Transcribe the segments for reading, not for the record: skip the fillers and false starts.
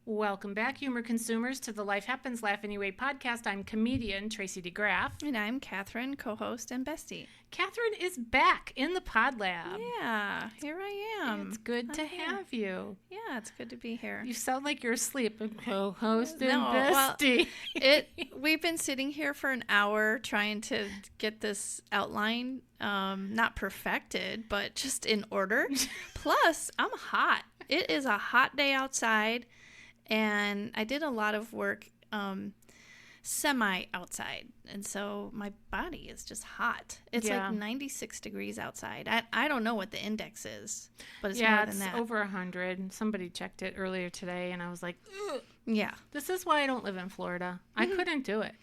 Welcome back, humor consumers, to the Life Happens, Laugh Anyway podcast. I'm comedian Tracy DeGraff. And I'm Cathrine, co-host and bestie. Cathrine is back in the pod lab. Yeah, here I am. It's good to have you. Yeah, it's good to be here. You sound like you're asleep. Co-host and No, bestie. We've been sitting here for an hour trying to get this outline, not perfected, but just in order. Plus, I'm hot. It is a hot day outside. And I did a lot of work semi-outside. And so my body is just hot. It's like 96 degrees outside. I don't know what the index is, but it's more than that. Yeah, it's over 100. Somebody checked it earlier today, and I was like, ugh. Yeah. This is why I don't live in Florida. I couldn't do it.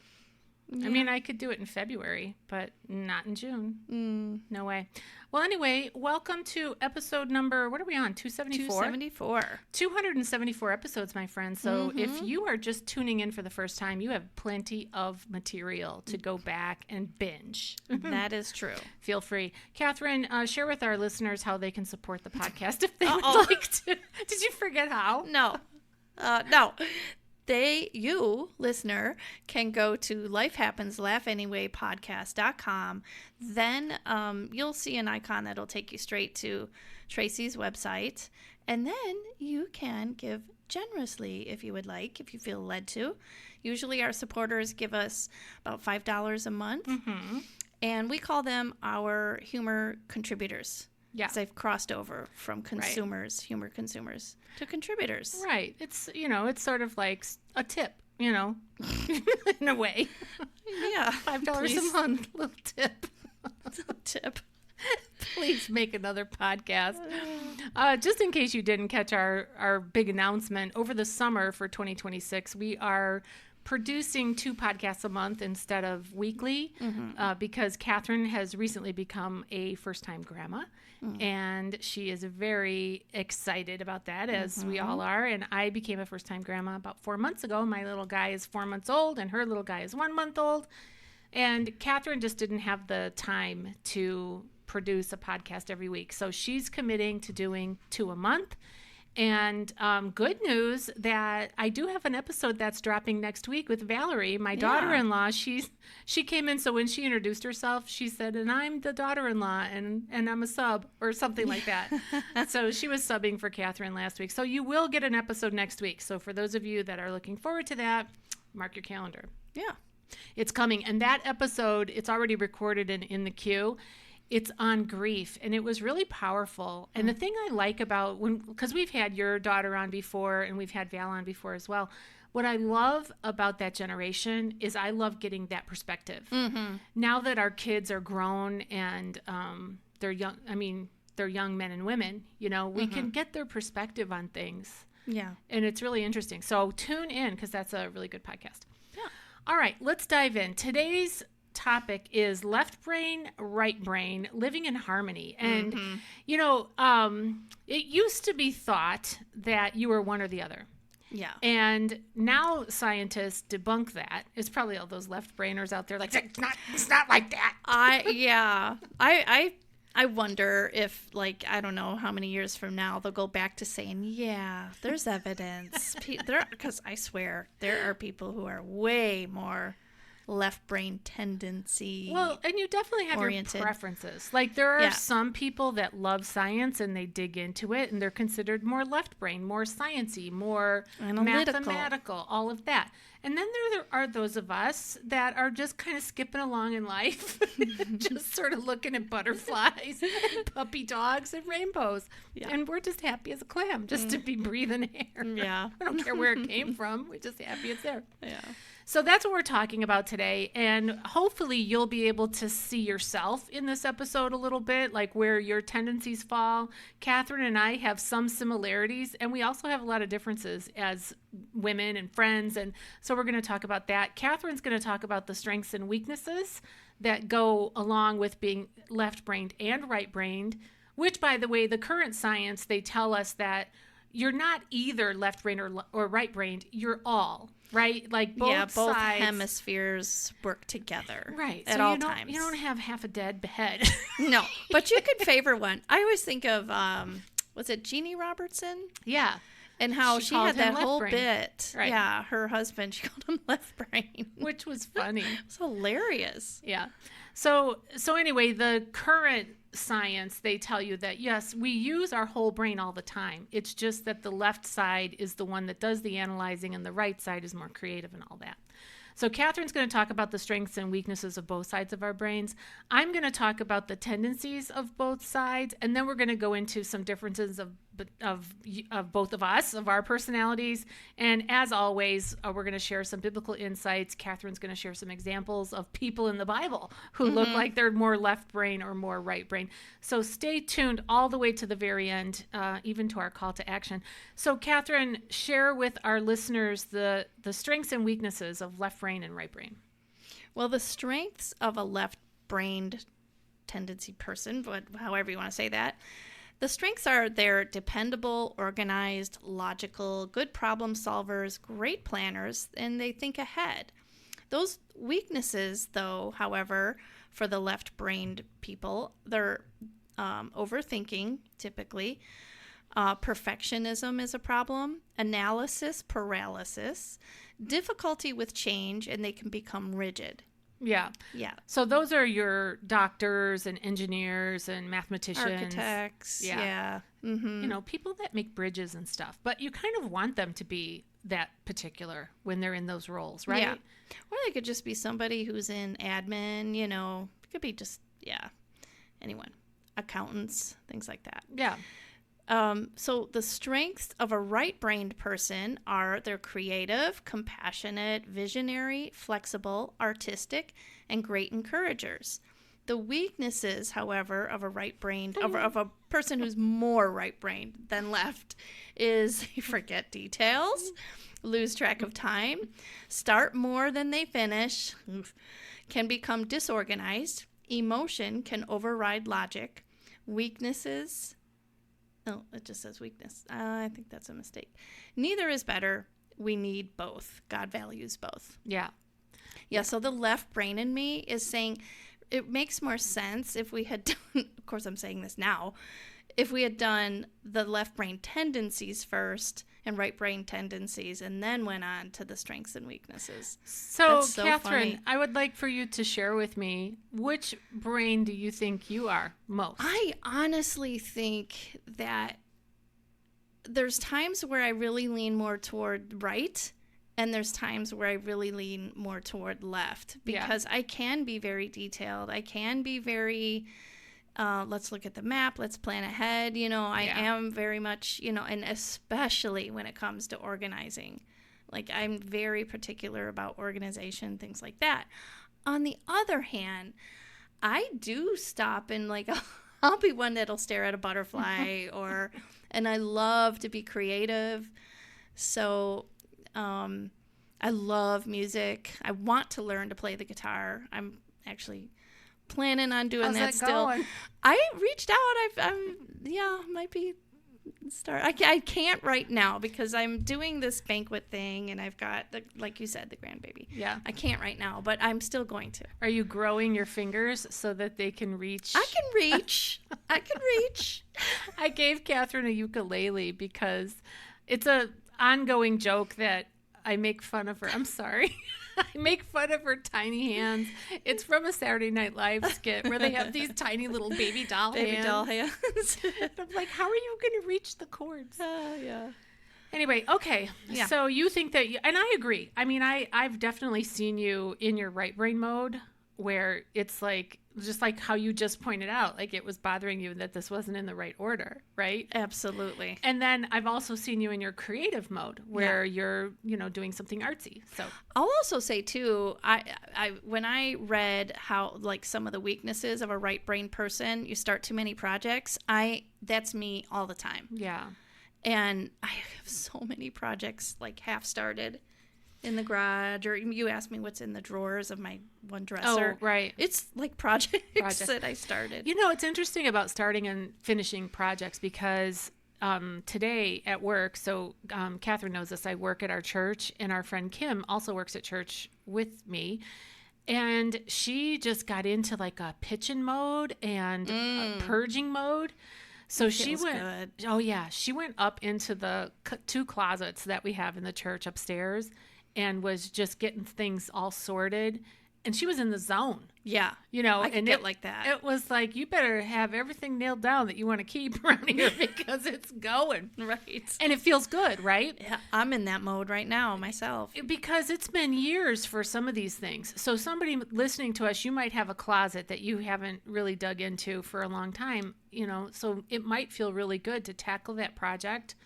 Yeah. I mean, I could do it in February, but not in June. No way. Well, anyway, welcome to episode number, what are we on, 274? 274. 274 episodes, my friends. So if you are just tuning in for the first time, you have plenty of material to go back and binge. That is true. Feel free. Cathrine, share with our listeners how they can support the podcast if they would like to. Did you forget how? No. No. You, listener, can go to lifehappenslaughanywaypodcast.com. Then you'll see an icon that'll take you straight to Tracy's website. And then you can give generously if you would like, if you feel led to. Usually our supporters give us about $5 a month. Mm-hmm. And we call them our humor contributors. Yeah. Because they've crossed over from consumers, humor consumers, to contributors. Right. It's, it's sort of like a tip, in a way. Yeah. $5 a month, little tip. Tip. Please make another podcast. Just in case you didn't catch our big announcement, over the summer for 2026, we are producing 2 podcasts a month instead of weekly because Cathrine has recently become a first-time grandma, and she is very excited about that, as we all are. And I became a first-time grandma about 4 months ago. My little guy is 4 months old, and her little guy is 1 month old. And Cathrine just didn't have the time to produce a podcast every week. So she's committing to doing 2 a month. And good news that I do have an episode that's dropping next week with Valerie, my daughter-in-law. She came in, so when she introduced herself, she said, and I'm the daughter-in-law, and I'm a sub, or something like that. So she was subbing for Cathrine last week. So you will get an episode next week. So for those of you that are looking forward to that, mark your calendar. Yeah. It's coming. And that episode, it's already recorded and in the queue. It's on grief, and it was really powerful. And the thing I like about because we've had your daughter on before, and we've had Val on before as well. What I love about that generation is I love getting that perspective. Mm-hmm. Now that our kids are grown and they're young, they're young men and women, we can get their perspective on things. Yeah. And it's really interesting. So tune in, because that's a really good podcast. Yeah. All right, let's dive in. Today's topic is left brain, right brain, living in harmony. And, it used to be thought that you were one or the other. Yeah. And now scientists debunk that. It's probably all those left brainers out there like, it's not like that. I wonder if, I don't know how many years from now they'll go back to saying, yeah, there's evidence. Because I swear there are people who are way more left brain tendency. Well, and you definitely have oriented. Your preferences. Like there are some people that love science and they dig into it, and they're considered more left brain, more sciencey, more analytical. Mathematical, all of that. And then there are those of us that are just kind of skipping along in life, just sort of looking at butterflies and puppy dogs and rainbows. Yeah. And we're just happy as a clam just to be breathing air. Yeah. I don't care where it came from. We're just happy it's there. Yeah. So that's what we're talking about today, and hopefully you'll be able to see yourself in this episode a little bit, like where your tendencies fall. Cathrine and I have some similarities, and we also have a lot of differences as women and friends, and so we're going to talk about that. Catherine's going to talk about the strengths and weaknesses that go along with being left-brained and right-brained, which, by the way, the current science, they tell us that you're not either left-brained or right-brained, you're all. Right? Like both both sides. hemispheres work together. Right. At so all times. You don't have half a dead head. No. But you could favor one. I always think of, was it Jeannie Robertson? Yeah. And how she called had him that left whole brain. bit. Right. Yeah, her husband, she called him left brain. Which was funny. It's hilarious. Yeah. So anyway, the current science, they tell you that, yes, we use our whole brain all the time. It's just that the left side is the one that does the analyzing and the right side is more creative and all that. So Catherine's going to talk about the strengths and weaknesses of both sides of our brains. I'm going to talk about the tendencies of both sides, and then we're going to go into some differences of both of us, of our personalities. And as always, we're going to share some biblical insights. Catherine's going to share some examples of people in the Bible who look like they're more left brain or more right brain. So stay tuned all the way to the very end, even to our call to action. So Catherine, share with our listeners the strengths and weaknesses of left brain and right brain. Well, the strengths of a left-brained tendency person, but however you want to say that, the strengths are they're dependable, organized, logical, good problem solvers, great planners, and they think ahead. Those weaknesses, though, however, for the left-brained people, they're overthinking, typically. Perfectionism is a problem, analysis paralysis, difficulty with change, and they can become rigid. Yeah. Yeah. So those are your doctors and engineers and mathematicians. Architects. Yeah. Mm-hmm. You know, people that make bridges and stuff. But you kind of want them to be that particular when they're in those roles, right? Yeah. Or they could just be somebody who's in admin, you know. It could be just, anyone. Accountants, things like that. Yeah. So the strengths of a right-brained person are they're creative, compassionate, visionary, flexible, artistic, and great encouragers. The weaknesses, however, of a right-brained, of a person who's more right-brained than left is they forget details, lose track of time, start more than they finish, can become disorganized, emotion can override logic, weaknesses... No, it just says weakness. I think that's a mistake. Neither is better. We need both. God values both. Yeah. Yeah, so the left brain in me is saying it makes more sense if we had done, of course I'm saying this now, if we had done the left brain tendencies first and right brain tendencies and then went on to the strengths and weaknesses. So so Catherine, funny. I would like for you to share with me, which brain do you think you are most? I honestly think that there's times where I really lean more toward right, and there's times where I really lean more toward left, because I can be very detailed. I can be very, let's look at the map, let's plan ahead. You know, I am very much, you know, and especially when it comes to organizing. Like, I'm very particular about organization, things like that. On the other hand, I do stop and, like, I'll be one that'll stare at a butterfly and I love to be creative. So, I love music. I want to learn to play the guitar. I'm actually planning on doing that still. Going? I reached out. Might be start. I can't right now because I'm doing this banquet thing and I've got like you said, the grandbaby. Yeah. I can't right now, but I'm still going to. Are you growing your fingers so that they can reach? I can reach. I gave Catherine a ukulele because it's a ongoing joke that I make fun of her. I'm sorry. I make fun of her tiny hands. It's from a Saturday Night Live skit where they have these tiny little baby doll hands. I'm like, how are you going to reach the chords? Yeah. Anyway, okay. Yeah. So you think that, and I agree. I mean, I've definitely seen you in your right brain mode where it's like, just like how you just pointed out, like it was bothering you that this wasn't in the right order, right? Absolutely. And then I've also seen you in your creative mode where you're, you know, doing something artsy. So I'll also say too, I when I read how like some of the weaknesses of a right brain person, you start too many projects. That's me all the time. Yeah. And I have so many projects like half started in the garage, or you asked me what's in the drawers of my one dresser. Oh, right. It's like projects that I started. You know, it's interesting about starting and finishing projects because today at work, so Catherine knows this, I work at our church, and our friend Kim also works at church with me. And she just got into like a pitching mode and a purging mode. So It she feels went, good. oh yeah, she went up into the two closets that we have in the church upstairs and was just getting things all sorted. And she was in the zone, Yeah. I could get like that. It was like, you better have everything nailed down that you want to keep around here because it's going. Right. And it feels good, right? Yeah, I'm in that mode right now myself. Because it's been years for some of these things. So somebody listening to us, you might have a closet that you haven't really dug into for a long time, so it might feel really good to tackle that project,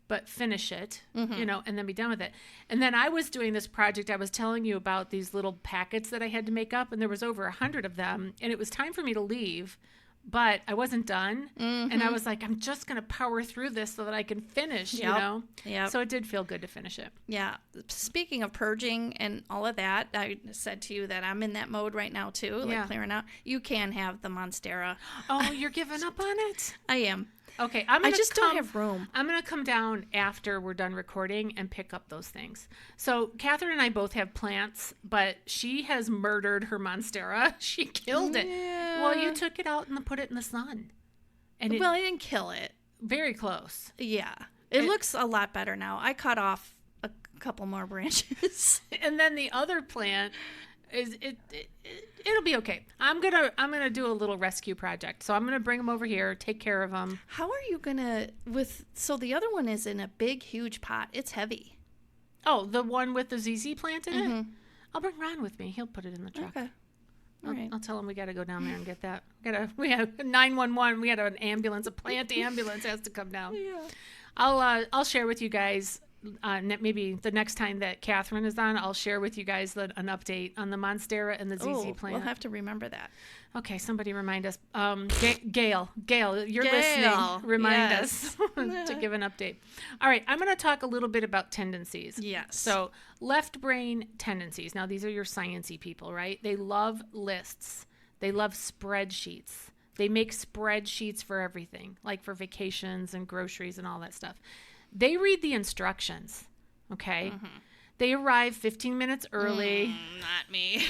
but finish it, and then be done with it. And then I was doing this project. I was telling you about these little packets that I had to make up, and there was over 100 of them, and it was time for me to leave, but I wasn't done. And I was like, I'm just going to power through this so that I can finish, Yep. So it did feel good to finish it. Yeah. Speaking of purging and all of that, I said to you that I'm in that mode right now too, like clearing out. You can have the Monstera. Oh, you're giving up on it? I am. Okay, I just don't have room. I'm going to come down after we're done recording and pick up those things. So Cathrine and I both have plants, but she has murdered her Monstera. She killed it. Yeah. Well, you took it out and put it in the sun. And I didn't kill it. Very close. Yeah. It looks a lot better now. I cut off a couple more branches. And then the other plant is it'll be okay. I'm gonna do a little rescue project. So I'm gonna bring them over here, take care of them. How are you gonna so the other one is in a big, huge pot. It's heavy. Oh, the one with the ZZ plant in it? I'll bring Ron with me. He'll put it in the truck. Okay. All right. I'll tell him we got to go down there and get that. We have 911. We had an ambulance, a plant ambulance has to come down. Yeah. I'll share with you guys maybe the next time that Cathrine is on. I'll share with you guys an update on the Monstera and the ZZ plant. We'll have to remember that. Okay, somebody remind us. Gail, you're listening. Remind us to give an update. All right, I'm going to talk a little bit about tendencies. Yes. So left brain tendencies. Now, these are your sciencey people, right? They love lists. They love spreadsheets. They make spreadsheets for everything, like for vacations and groceries and all that stuff. They read the instructions, okay? They arrive 15 minutes early. Not me.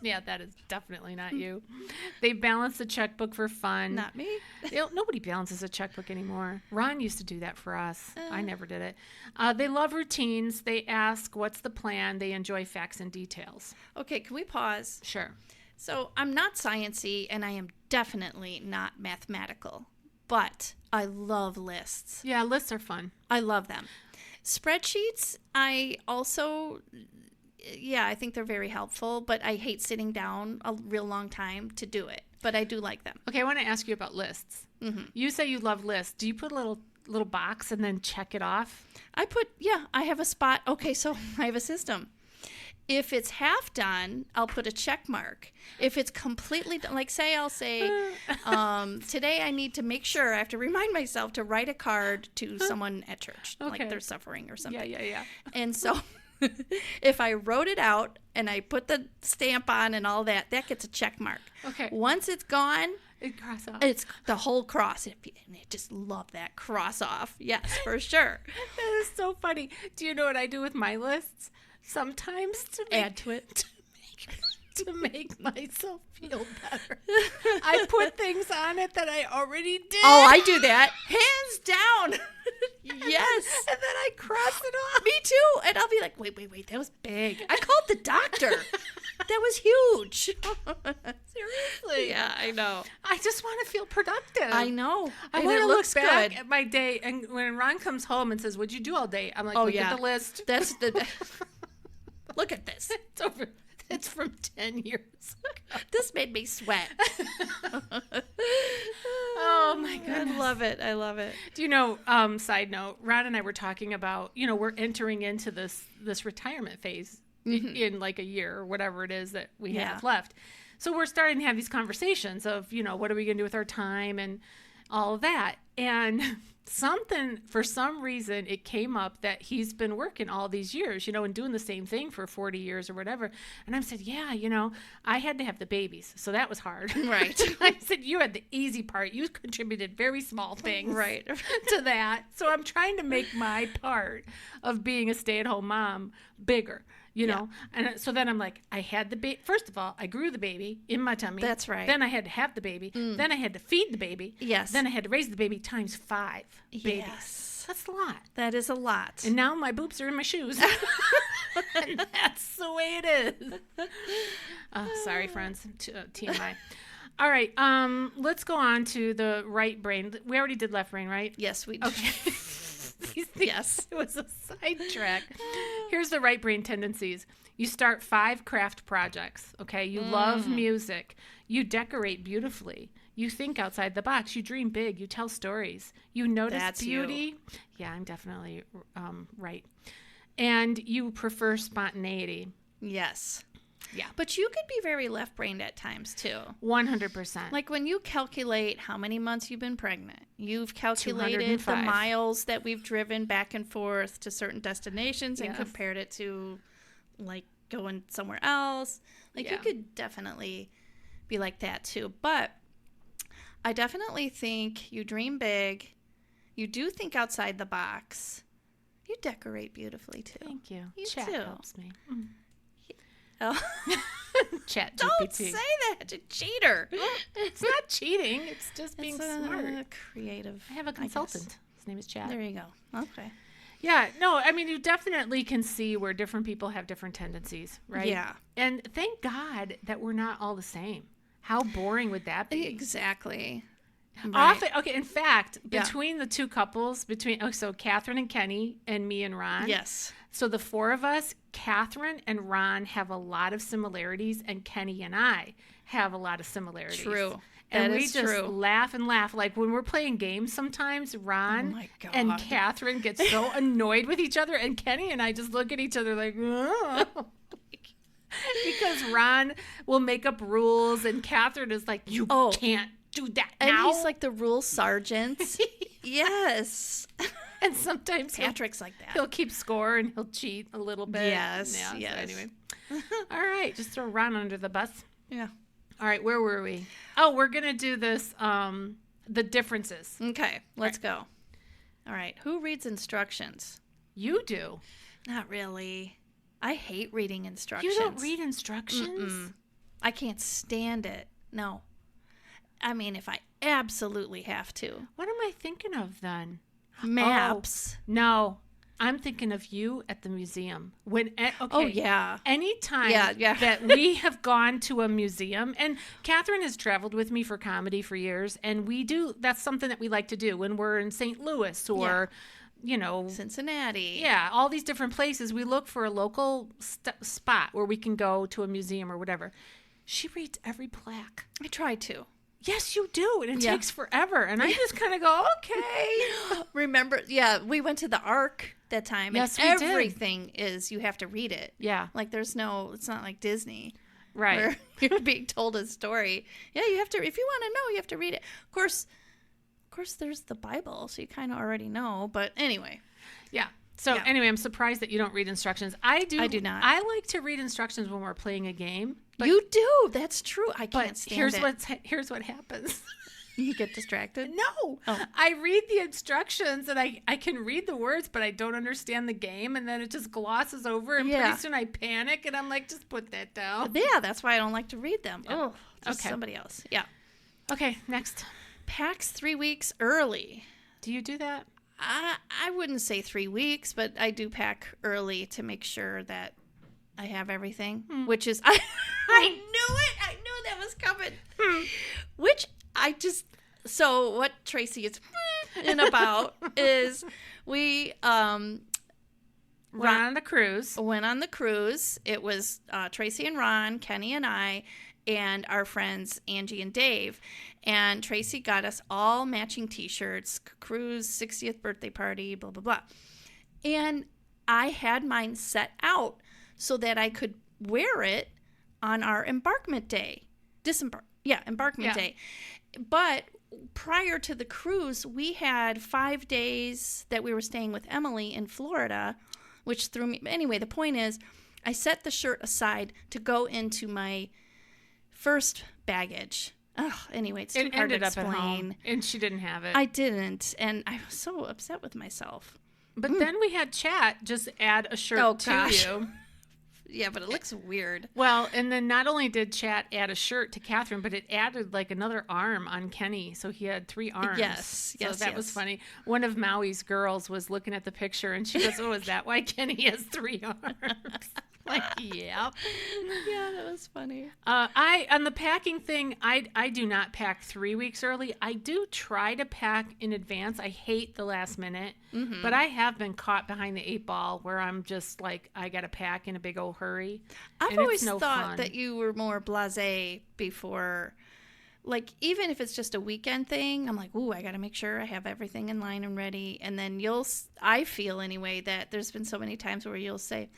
Yeah, that is definitely not you. They balance the checkbook for fun. Not me. Nobody balances a checkbook anymore. Ron used to do that for us. I never did it. They love routines. They ask, what's the plan? They enjoy facts and details. Okay, can we pause? Sure. So I'm not sciencey, and I am definitely not mathematical, but I love lists. Yeah, lists are fun. I love them. Spreadsheets, I also, I think they're very helpful, but I hate sitting down a real long time to do it. But I do like them. Okay, I want to ask you about lists. You say you love lists. Do you put a little box and then check it off? I have a spot. Okay, so I have a system. If it's half done, I'll put a check mark. If it's completely done, like I'll say, today I need to make sure, I have to remind myself to write a card to someone at church, like they're suffering or something. Yeah. And so if I wrote it out and I put the stamp on and all that, that gets a check mark. Okay. Once it's gone, it cross off. it's the whole cross. And I just love that cross off. Yes, for sure. That is so funny. Do you know what I do with my lists? Sometimes to Add to it. To make myself feel better. I put things on it that I already did. Oh, I do that. Hands down. Yes. And then I cross it off. Me too. And I'll be like, wait, that was big. I called the doctor. That was huge. Seriously. Yeah, I know. I just want to feel productive. I know. I And want it to looks look back good. at my day. And when Ron comes home and says, what'd you do all day? I'm like, Oh, look yeah. at the list. That's the... Look at this. It's over. It's from 10 years ago. This made me sweat. Oh, my goodness. I love it. Do you know, side note, Ron and I were talking about, we're entering into this retirement phase in like a year or whatever it is that we have left. So we're starting to have these conversations of, what are we going to do with our time and all of that. And for some reason, it came up that he's been working all these years, and doing the same thing for 40 years or whatever. And I said, yeah, I had to have the babies. So that was hard. Right. I said, you had the easy part. You contributed very small things Right. to that. So I'm trying to make my part of being a stay-at-home mom bigger. you know? And so then I'm like, I had the baby. First of all, I grew the baby in my tummy. That's right. Then I had to have the baby. Then I had to feed the baby. Yes. Then I had to raise the baby times 5 babies. Yes. That's a lot. That is a lot. And now my boobs are in my shoes. And that's the way it is. Sorry, friends. TMI. All right. Let's go on to the right brain. We already did left brain, right? Yes, we do. Okay. Yes. It was a sidetrack. Here's the right brain tendencies. You start 5 craft projects, okay? You love music. You decorate beautifully. You think outside the box. You dream big. You tell stories. You notice That's beauty. you. Yeah, I'm definitely right. And you prefer spontaneity. Yes. Yeah. But you could be very left-brained at times, too. 100%. Like when you calculate how many months you've been pregnant, you've calculated 205. the miles that we've driven back and forth to certain destinations and compared it to, like, going somewhere else. Like, you could definitely be like that, too. But I definitely think you dream big. You do think outside the box. You decorate beautifully, too. Thank you. You Chat too. helps me. Oh. Chat Don't GPT. say that to cheater. It's not cheating. It's just being smart. Creative. I have a consultant. His name is Chad. There you go. Okay. Yeah, no, I mean, you definitely can see where different people have different tendencies, right? Yeah. And thank God that we're not all the same. How boring would that be? Exactly. Often, okay, in fact, between the two couples, so Catherine and Kenny and me and Ron. Yes. So the 4 of us, Catherine and Ron have a lot of similarities, and Kenny and I have a lot of similarities. True. And That we is just true. laugh and laugh. Like when we're playing games sometimes, Ron my God. and Catherine get so annoyed with each other, and Kenny and I just look at each other like, oh. Because Ron will make up rules, and Catherine is like, you can't do that now. And he's like the rule sergeant. Yes. And sometimes Patrick's like that. he'll keep score and he'll cheat a little bit. Yes. Yeah, Yes. So anyway. All right. Just throw Ron under the bus. Yeah. All right. Where were we? Oh, we're going to do this, the differences. Okay. Let's go. All right. Who reads instructions? You do. Not really. I hate reading instructions. You don't read instructions? Mm-mm. I can't stand it. No. I mean, if I absolutely have to. What am I thinking of then? Maps. Oh, no. I'm thinking of you at the museum. Oh, yeah. Anytime that we have gone to a museum, and Catherine has traveled with me for comedy for years, and that's something that we like to do when we're in St. Louis or, Cincinnati. Yeah, all these different places. We look for a local spot where we can go to a museum or whatever. She reads every plaque. I try to. Yes, you do. And it takes forever. And I just kind of go, okay. Remember, we went to the Ark that time. Yes, and we did. everything is, you have to read it. Yeah. Like it's not like Disney. Right. Where you're being told a story. Yeah, you have to, if you want to know, you have to read it. Of course, there's the Bible, so you kind of already know. But anyway. Yeah. So anyway, I'm surprised that you don't read instructions. I do not. I like to read instructions when we're playing a game. But you do. That's true. I can't stand it. Here's what happens. You get distracted? No. Oh. I read the instructions and I can read the words, but I don't understand the game. And then it just glosses over. And pretty soon I panic and I'm like, just put that down. Yeah, that's why I don't like to read them. Yeah. Oh, just somebody else. Yeah. Okay, next. Packs 3 weeks early. Do you do that? I wouldn't say 3 weeks, but I do pack early to make sure that I have everything, which is, I knew it. I knew that was coming. Which so what Tracy is in about is we went on the cruise. Went on the cruise. It was Tracy and Ron, Kenny and I, and our friends Angie and Dave. And Tracy got us all matching T-shirts, cruise, 60th birthday party, blah, blah, blah. And I had mine set out so that I could wear it on our embarkment day. Embarkment day. But prior to the cruise, we had 5 days that we were staying with Emily in Florida, which threw me. Anyway, the point is, I set the shirt aside to go into my first baggage. Anyway, it's too hard to explain. At home, and she didn't have it. I didn't, and I was so upset with myself. But then we had Chat just add a shirt to you. Yeah, but it looks weird. Well, and then not only did Chat add a shirt to Catherine, but it added like another arm on Kenny. So he had 3 arms. Yes, So that was funny. One of Maui's girls was looking at the picture and she goes, oh, is that why Kenny has 3 arms? Like, yep. Yeah, that was funny. On the packing thing, I do not pack 3 weeks early. I do try to pack in advance. I hate the last minute, but I have been caught behind the 8 ball where I'm just like, I got to pack in a big old hurry. I've always thought that you were more blasé before. Like, even if it's just a weekend thing, I'm like, ooh, I got to make sure I have everything in line and ready. And then I feel anyway that there's been so many times where you'll say,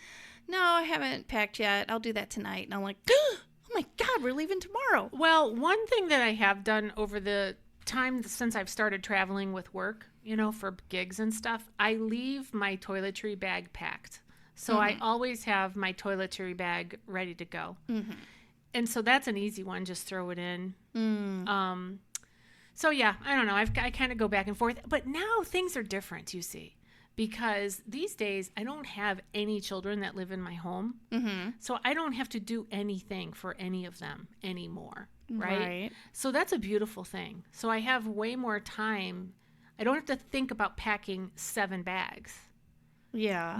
no, I haven't packed yet. I'll do that tonight. And I'm like, oh my God, we're leaving tomorrow. Well, one thing that I have done over the time since I've started traveling with work, for gigs and stuff, I leave my toiletry bag packed. So I always have my toiletry bag ready to go. Mm-hmm. And so that's an easy one. Just throw it in. So yeah, I don't know. I kind of go back and forth. But now things are different, you see. Because these days, I don't have any children that live in my home. Mm-hmm. So I don't have to do anything for any of them anymore, right? So that's a beautiful thing. So I have way more time. I don't have to think about packing 7 bags. Yeah.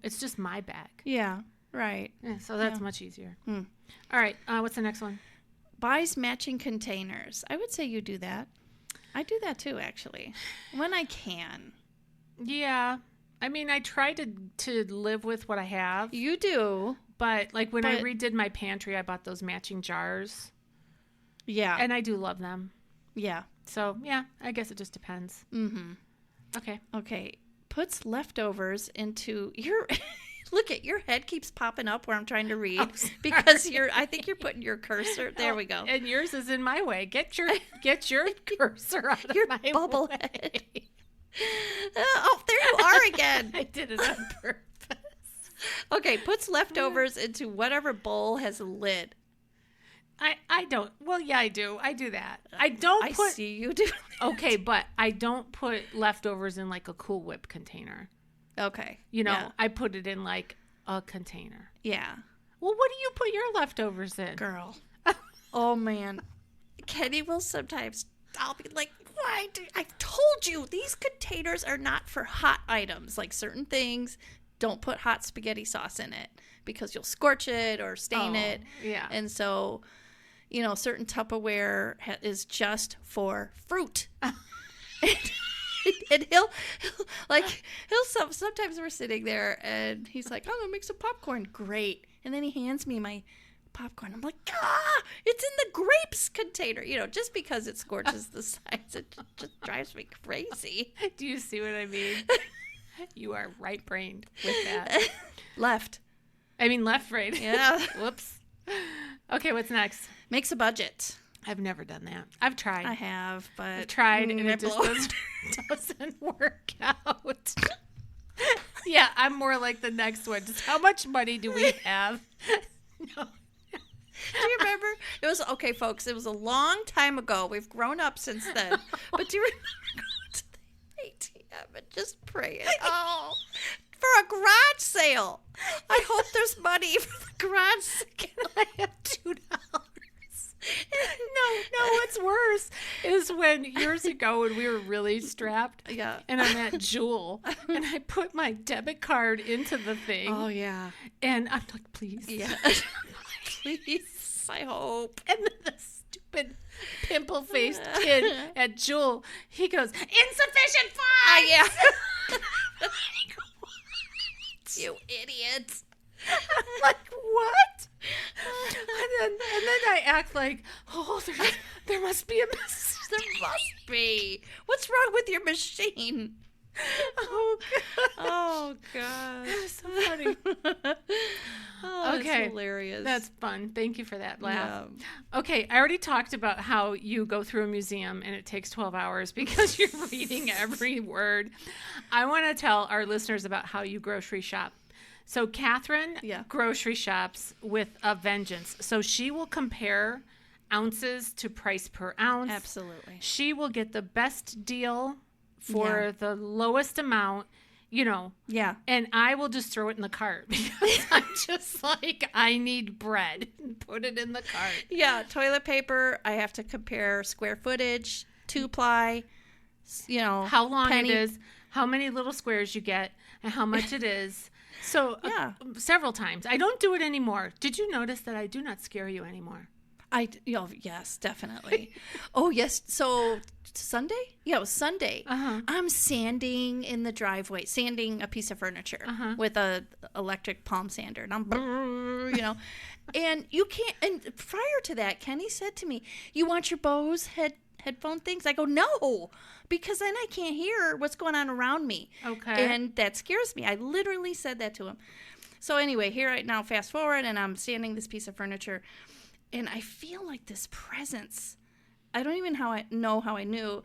It's just my bag. Yeah, right. Yeah, so that's much easier. All right, what's the next one? Buys matching containers. I would say you do that. I do that too, actually, when I can. Yeah. I mean, I try to live with what I have. You do. But like when I redid my pantry, I bought those matching jars. Yeah. And I do love them. Yeah. So, yeah, I guess it just depends. Mm-hmm. Okay. Puts leftovers into your... Look at your head keeps popping up where I'm trying to read because I think you're putting your cursor. There we go. And yours is in my way. Get your cursor out of your my bubble way. Head. Oh, there you are again. I did it on purpose. Okay, puts leftovers into whatever bowl has a lid. I don't. Well, yeah, I do. I do that. I see you do that. Okay, but I don't put leftovers in like a Cool Whip container. Okay. I put it in like a container. Yeah. Well, what do you put your leftovers in? Girl. Oh, man. Kenny will sometimes, I'll be like, why? I've told you these containers are not for hot items. Like certain things, don't put hot spaghetti sauce in it because you'll scorch it or stain it. Yeah. And so, certain Tupperware is just for fruit. And he'll sometimes we're sitting there and he's like, I'm gonna make some popcorn. Great. And then he hands me my popcorn. I'm like, it's in the grapes container. Just because it scorches the sides, it just drives me crazy. Do you see what I mean? You are right-brained with that. Left brain. Yeah. Whoops. Okay, what's next? Makes a budget. I've never done that. I've tried. I have, but I've tried and it just doesn't work out. Yeah, I'm more like the next one. Just how much money do we have? No. Do you remember? It was, okay, folks, it was a long time ago. We've grown up since then. But do you remember going to the ATM and just praying, for a garage sale? I hope there's money for the garage sale. Can I have $2? No, what's worse is when years ago when we were really strapped. Yeah. And I'm at Jewel and I put my debit card into the thing. Oh, yeah. And I'm like, please. Yeah. Please, I hope. And then the stupid pimple-faced kid at Jewel, he goes, insufficient funds! Yeah. You idiots. I'm like, what? And then I act like, there must be a mistake. There must be. What's wrong with your machine? Oh, God. Oh, God. That was so funny. Oh, okay. That's hilarious. That's fun. Thank you for that laugh. Yeah. Okay, I already talked about how you go through a museum and it takes 12 hours because you're reading every word. I want to tell our listeners about how you grocery shop. So Cathrine grocery shops with a vengeance. So she will compare ounces to price per ounce. Absolutely. She will get the best deal for the lowest amount. Yeah. And I will just throw it in the cart because I'm just like, I need bread. Put it in the cart. Yeah, toilet paper, I have to compare square footage, 2-ply, how long penny. it is, how many little squares you get, and how much it is. So several times. I don't do it anymore. Did you notice that I do not scare you anymore? Yes, definitely. Oh, yes. So Sunday? Yeah, it was Sunday. I'm sanding in the driveway, sanding a piece of furniture with a electric palm sander. And I'm, and you can't. And prior to that, Kenny said to me, "You want your Bose headphone things?" I go, "No, because then I can't hear what's going on around me." Okay. And that scares me. I literally said that to him. So anyway, here right now, fast forward, and I'm sanding this piece of furniture. And I feel like this presence. I don't even know how I knew.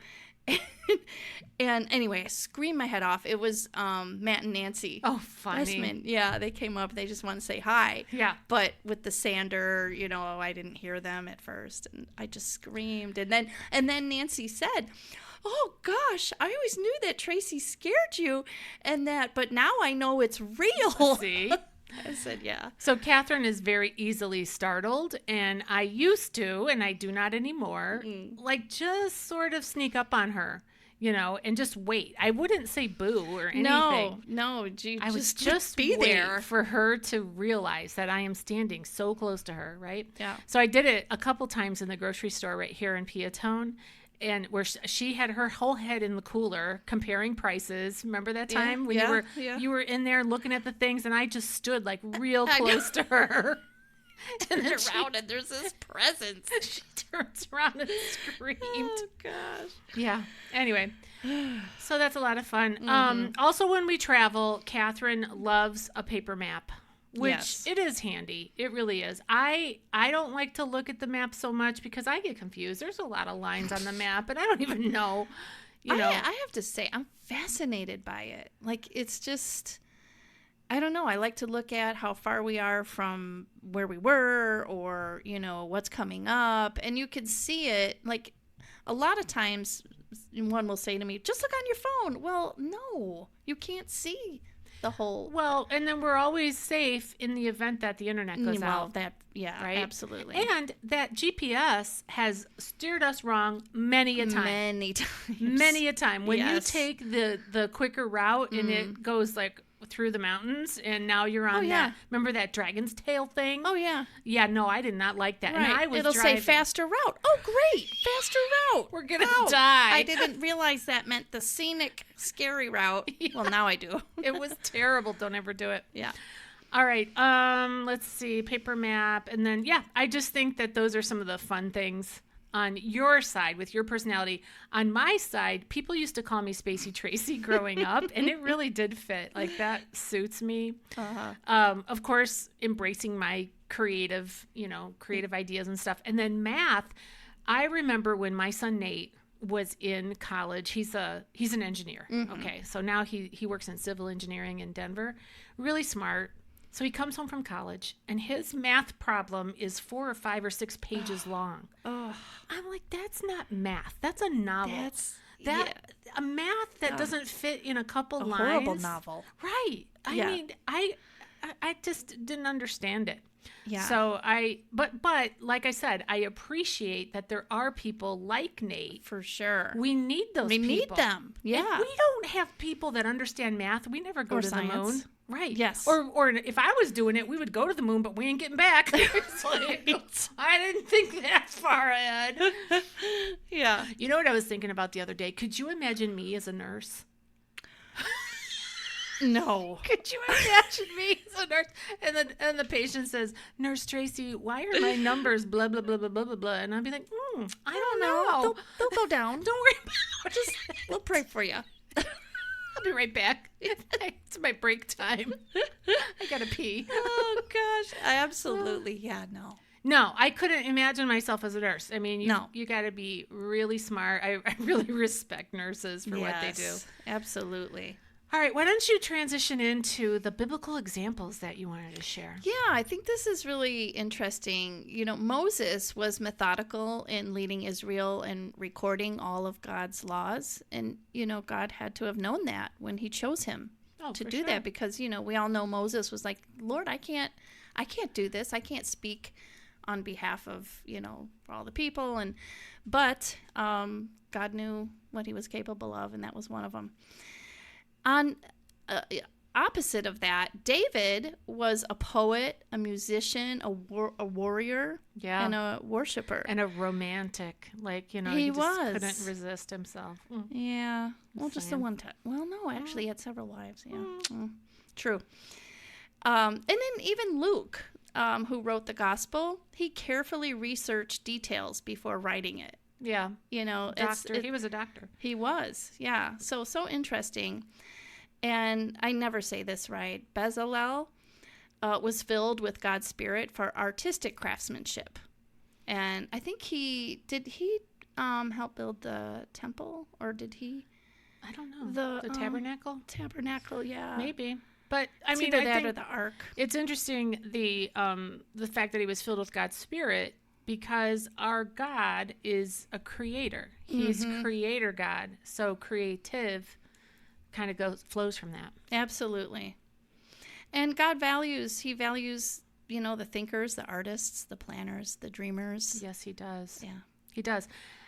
And anyway, I screamed my head off. It was Matt and Nancy. Oh, funny. Westman. Yeah, they came up. They just wanted to say hi. Yeah. But with the sander, I didn't hear them at first. And I just screamed. And then Nancy said, "Oh, gosh, I always knew that Tracy scared you. But now I know it's real." See? I said, yeah. So Cathrine is very easily startled, and I used to, and I do not anymore, just sort of sneak up on her, and just wait. I wouldn't say boo or anything. No, I was just be wait there for her to realize that I am standing so close to her, right? Yeah. So I did it a couple times in the grocery store right here in Peatone. And where she had her whole head in the cooler comparing prices. Remember that time when you were in there looking at the things, and I just stood like real close to her. And then around, and there's this presence. She turns around and screamed. Oh gosh. Yeah. Anyway, so that's a lot of fun. Also, when we travel, Cathrine loves a paper map. Which it is handy. It really is. I don't like to look at the map so much because I get confused. There's a lot of lines on the map, and I don't even know. I have to say, I'm fascinated by it. Like, it's just, I don't know. I like to look at how far we are from where we were, or what's coming up, and you can see it. Like, a lot of times, one will say to me, "Just look on your phone." Well, no, you can't see the whole. Well, and then we're always safe in the event that the internet goes out. Right? Absolutely. And that GPS has steered us wrong many a time. Many a time. When you take the quicker route and it goes like through the mountains, and now you're on that. Remember that dragon's tail thing? Oh yeah. Yeah. No, I did not like that. Right. And I was It'll driving. say faster route. Oh great, faster route. We're gonna die. I didn't realize that meant the scenic, scary route. Yeah. Well, now I do. It was terrible. Don't ever do it. Yeah. All right. Let's see. Paper map, and then I just think that those are some of the fun things on your side with your personality. On my side, people used to call me Spacey Tracy growing up, and it really did fit. Like, that suits me. Of course, embracing my creative ideas and stuff. And then math, I remember when my son Nate was in college. He's an engineer. Okay, so now he works in civil engineering in Denver. Really smart. So he comes home from college, and his math problem is 4 or 5 or 6 pages long. I'm like, that's not math. That's a novel. A math that doesn't fit in a couple lines. A horrible novel. Right. I mean, I just didn't understand it. Yeah. So but like I said, I appreciate that there are people like Nate. For sure. We need those people. We need them. Yeah. If we don't have people that understand math, we never go to science. the moon. Right. Yes. Or if I was doing it, we would go to the moon, but we ain't getting back. It's like, I didn't think that far ahead. Yeah. You know what I was thinking about the other day? Could you imagine me as a nurse? No. Could you imagine me as a nurse? And the patient says, "Nurse Tracy, why are my numbers blah, blah, blah, blah, blah, blah, blah?" And I'd be like, I don't know. They'll go down. Don't worry about it. We'll pray for you. I'll be right back. It's my break time. I gotta pee. Oh, gosh. I absolutely, No, I couldn't imagine myself as a nurse. I mean, No. you got to be really smart. I really respect nurses for what they do. Absolutely. All right, why don't you transition into the biblical examples that you wanted to share? Yeah, I think this is really interesting. Moses was methodical in leading Israel and recording all of God's laws. And, God had to have known that when he chose him. to for do sure. that, because, we all know Moses was like, Lord, I can't do this. I can't speak on behalf of, for all the people. But God knew what he was capable of, and that was one of them. On opposite of that, David was a poet, a musician, a warrior, and a worshiper. And a romantic. Like, he just was. couldn't resist himself. Yeah. Well, just the Saying. one time. Well, no, actually, he had several wives. Yeah. True. And then even Luke, who wrote the gospel, he carefully researched details before writing it. Yeah. Doctor. He was a doctor. He was, yeah. So interesting. And I never say this right. Bezalel was filled with God's Spirit for artistic craftsmanship. And I think did he help build the temple, or did he? I don't know. The tabernacle? Tabernacle, yeah. Maybe. But I It's mean, either I that think or the ark. it's interesting the fact that he was filled with God's Spirit, because our God is a creator. He's creator God. So creative kind of flows from that. Absolutely. And God values the thinkers, the artists, the planners, the dreamers. Yes, he does. Yeah. He does.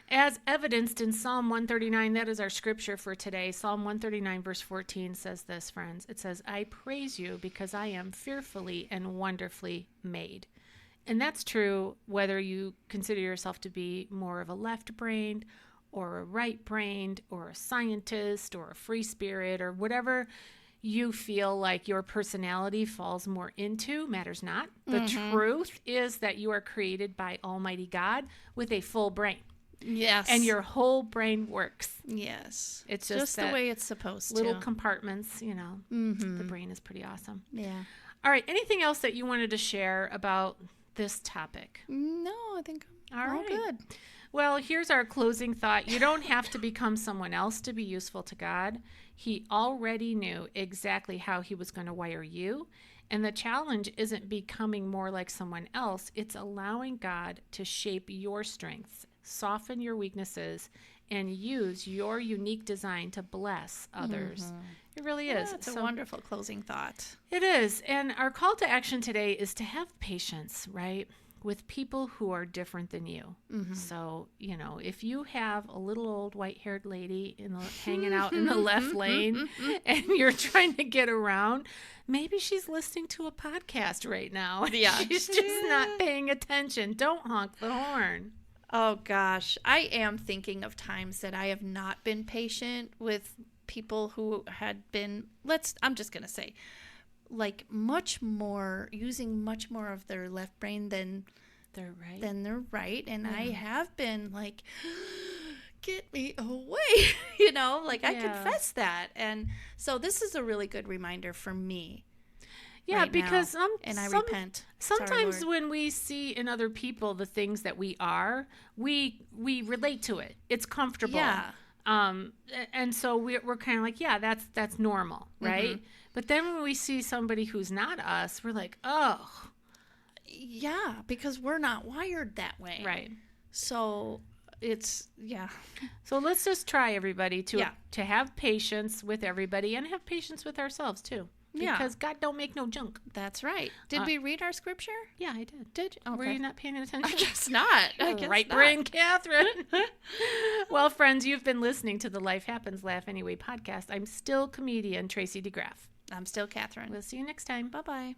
As evidenced in Psalm 139, that is our scripture for today. Psalm 139 verse 14 says this, friends. It says, I praise you because I am fearfully and wonderfully made. And that's true whether you consider yourself to be more of a left-brained or a right-brained or a scientist or a free spirit or whatever you feel like your personality falls more into, matters not. The truth is that you are created by Almighty God with a full brain. Yes. And your whole brain works. Yes. It's just the way it's supposed to. Little compartments, The brain is pretty awesome. Yeah. All right. Anything else that you wanted to share about this topic? No, I think All right. good. Well, here's our closing thought. You don't have to become someone else to be useful to God. He already knew exactly how he was going to wire you. And the challenge isn't becoming more like someone else. It's allowing God to shape your strengths, soften your weaknesses, and use your unique design to bless others. It really is. It's a wonderful closing thought. It is. And our call to action today is to have patience, right, with people who are different than you. So, if you have a little old white-haired lady hanging out in the left lane and you're trying to get around, maybe she's listening to a podcast right now. Yeah. She's just not paying attention. Don't honk the horn. Oh, gosh. I am thinking of times that I have not been patient with people who had been, I'm just going to say, like using much more of their left brain than they're right. And I have been like, get me away, I confess that. And so this is a really good reminder for me. Yeah, right because now, and I repent. Sometimes Sorry, when we see in other people the things that we are, we relate to it. It's comfortable. Yeah. And so we're kind of like, yeah, that's normal, right? But then when we see somebody who's not us, we're like, oh. Yeah, because we're not wired that way. Right. So it's, yeah. So let's just try, everybody, to have patience with everybody and have patience with ourselves, too. Because God don't make no junk. That's right. Did we read our scripture? Yeah, I did. Did you? Okay. Were you not paying attention? I guess not. Right brain, Catherine. Well, friends, you've been listening to the Life Happens, Laugh Anyway podcast. I'm still comedian Tracy DeGraff. I'm still Catherine. We'll see you next time. Bye-bye.